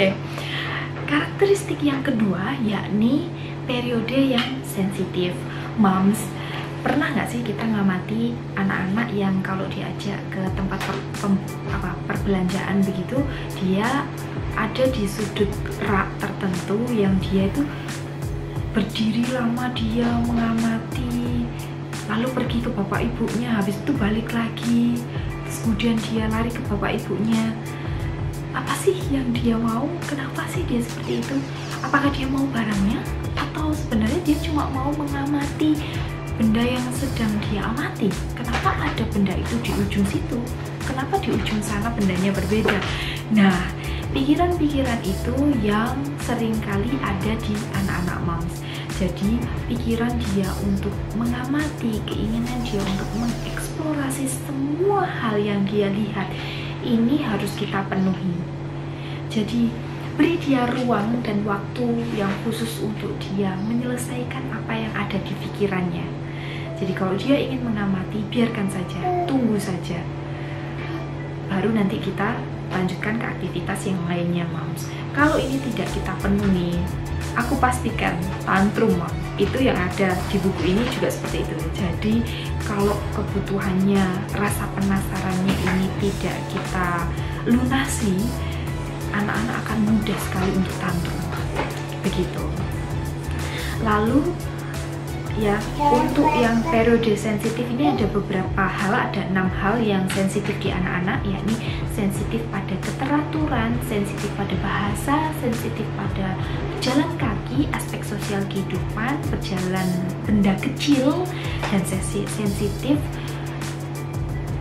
Oke. Karakteristik yang kedua yakni periode yang sensitif. Moms, pernah nggak sih kita ngamati anak-anak yang kalau diajak ke tempat perbelanjaan begitu, dia ada di sudut rak tertentu yang dia itu berdiri lama, dia mengamati, lalu pergi ke bapak ibunya, habis itu balik lagi, terus kemudian dia lari ke bapak ibunya. Apa sih yang dia mau? Kenapa sih dia seperti itu? Apakah dia mau barangnya? Atau sebenarnya dia cuma mau mengamati benda yang sedang dia amati? Kenapa ada benda itu di ujung situ? Kenapa di ujung sana bendanya berbeda? Nah, pikiran-pikiran itu yang seringkali ada di anak-anak moms. Jadi pikiran dia untuk mengamati, keinginan dia untuk mengeksplorasi semua hal yang dia lihat, ini harus kita penuhi. Jadi beri dia ruang dan waktu yang khusus untuk dia menyelesaikan apa yang ada di pikirannya. Jadi kalau dia ingin mengamati, biarkan saja, tunggu saja. Baru nanti kita lanjutkan ke aktivitas yang lainnya, moms. Kalau ini tidak kita penuhi, aku pastikan tantrum, mom. Itu yang ada di buku ini juga seperti itu. Jadi kalau kebutuhannya, rasa penasarannya ini tidak kita lunasi, anak-anak akan mudah sekali untuk tantrum. Begitu. Lalu ya, untuk yang periode sensitif ini ada beberapa hal, ada 6 hal yang sensitif di anak-anak, yakni sensitif pada keteraturan, sensitif pada bahasa, sensitif pada jalan kaki, aspek sosial kehidupan, berjalan benda kecil, dan sensitif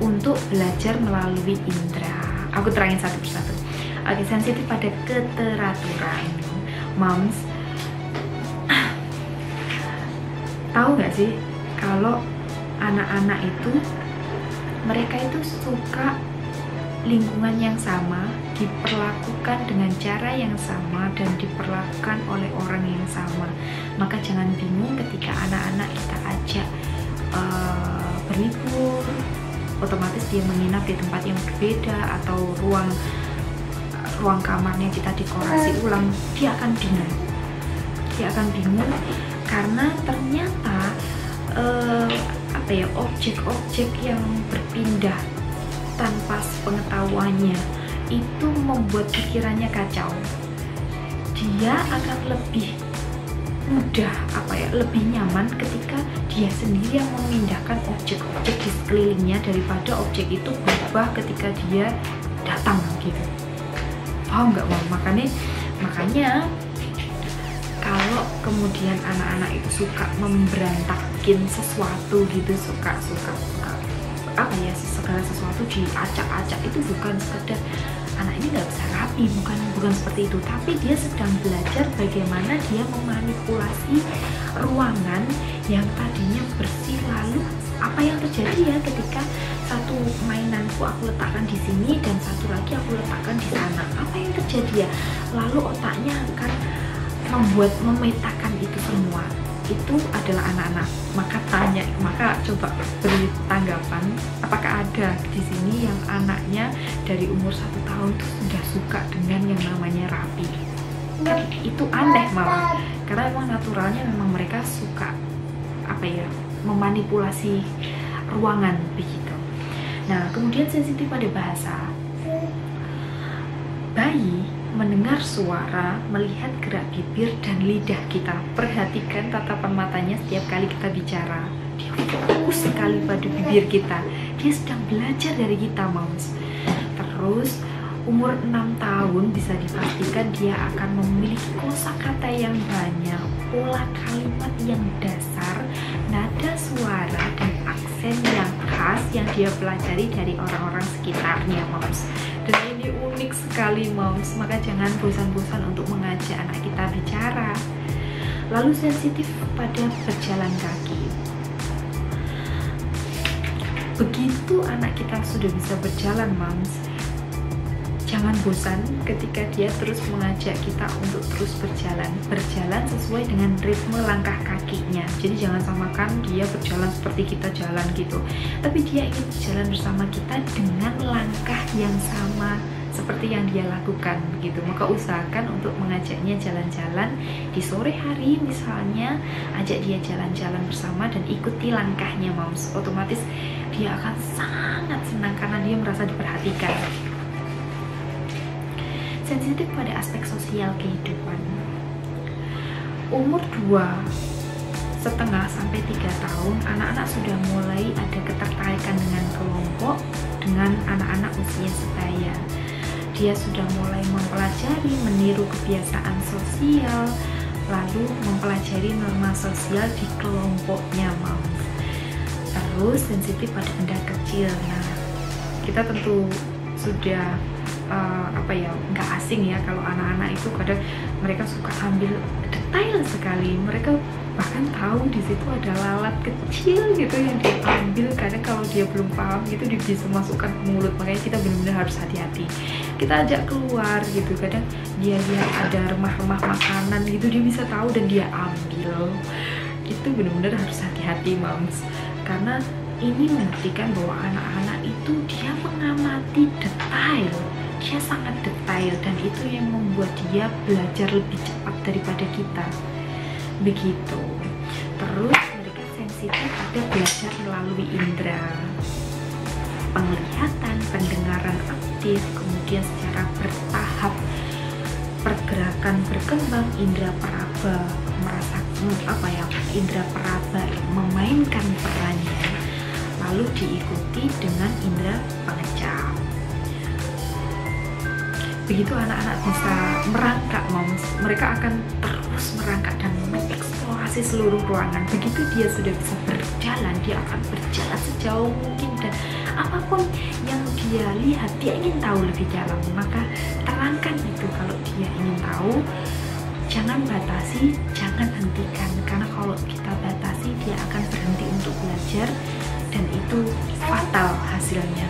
untuk belajar melalui indera. Aku terangin satu persatu. Oke, sensitif pada keteraturan. Moms, tahu nggak sih kalau anak-anak itu mereka itu suka lingkungan yang sama, diperlakukan dengan cara yang sama, dan diperlakukan oleh orang yang sama. Maka jangan bingung ketika anak-anak kita ajak berlibur, otomatis dia menginap di tempat yang berbeda, atau ruang kamarnya kita dekorasi ulang, dia akan bingung karena ternyata objek-objek yang berpindah tanpa pengetahuannya itu membuat pikirannya kacau. Dia akan lebih mudah lebih nyaman ketika dia sendiri yang memindahkan objek-objek di sekelilingnya daripada objek itu berubah ketika dia datang gitu. Paham nggak, Mom? Makanya kalau kemudian anak-anak itu suka memberantakin sesuatu gitu, suka segala sesuatu diacak-acak, itu bukan sekedar anak ini nggak bisa rapi, bukan seperti itu, tapi dia sedang belajar bagaimana dia memanipulasi ruangan yang tadinya bersih. Lalu apa yang terjadi ya ketika satu mainanku aku letakkan di sini dan satu lagi aku letakkan di sana, apa yang terjadi ya? Lalu otaknya akan memetakan itu semua. Itu adalah anak-anak. Maka coba beri tanggapan, apakah ada di sini yang anaknya dari umur 1 tahun itu sudah suka dengan yang namanya rapi? Kan itu aneh malah, karena memang naturalnya memang mereka suka memanipulasi ruangan begitu. Nah, kemudian sensitif pada bahasa. Bayi mendengar suara, melihat gerak bibir dan lidah kita. Perhatikan tatapan matanya setiap kali kita bicara. Dia fokus sekali pada bibir kita. Dia sedang belajar dari kita, moms. Terus umur 6 tahun bisa dipastikan dia akan memiliki kosakata yang banyak, pola kalimat yang dasar, nada suara dan aksen yang khas yang dia pelajari dari orang-orang sekitarnya, moms. Dan ini unik sekali, moms. Maka jangan bosan-bosan untuk mengajak anak kita bicara. Lalu sensitif pada berjalan kaki. Begitu anak kita sudah bisa berjalan, moms, jangan bosan ketika dia terus mengajak kita untuk terus berjalan sesuai dengan ritme langkah kakinya. Jadi jangan samakan dia berjalan seperti kita jalan gitu, tapi dia ingin berjalan bersama kita dengan langkah yang sama seperti yang dia lakukan gitu. Maka usahakan untuk mengajaknya jalan-jalan di sore hari misalnya, ajak dia jalan-jalan bersama dan ikuti langkahnya moms. Otomatis dia akan sangat senang karena dia merasa diperhatikan. Sensitif pada aspek sosial kehidupan. Umur 2,5 sampai 3 tahun, anak-anak sudah mulai ada ketertarikan dengan kelompok, dengan anak-anak usia sebaya. Dia sudah mulai mempelajari, meniru kebiasaan sosial, lalu mempelajari norma sosial di kelompoknya, moms. Terus sensitif pada benda kecil. Nah, kita tentu sudah nggak asing ya kalau anak-anak itu kadang mereka suka ambil detail sekali. Mereka bahkan tahu di situ ada lalat kecil gitu yang diambil, karena kalau dia belum paham gitu dia bisa masukkan ke mulut. Makanya kita benar-benar harus hati-hati. Kita ajak keluar gitu, kadang dia lihat ada remah-remah makanan gitu dia bisa tahu dan dia ambil. Itu benar-benar harus hati-hati, moms, karena ini membuktikan bahwa anak-anak itu dia mengamati detail. Dia sangat detail dan itu yang membuat dia belajar lebih cepat daripada kita. Begitu. Terus mereka sensitif pada belajar melalui indera. Penglihatan, pendengaran aktif, kemudian secara bertahap pergerakan berkembang, indera peraba indera peraba memainkan perannya, lalu diikuti dengan indera pengecap. Begitu anak-anak bisa merangkak, moms, mereka akan terus merangkak dan mengeksplorasi seluruh ruangan. Begitu dia sudah bisa berjalan, dia akan berjalan sejauh mungkin dan apapun yang dia lihat, dia ingin tahu lebih dalam. Maka terangkan itu kalau dia ingin tahu, jangan batasi, jangan hentikan. Karena kalau kita batasi, dia akan berhenti untuk belajar dan itu fatal hasilnya.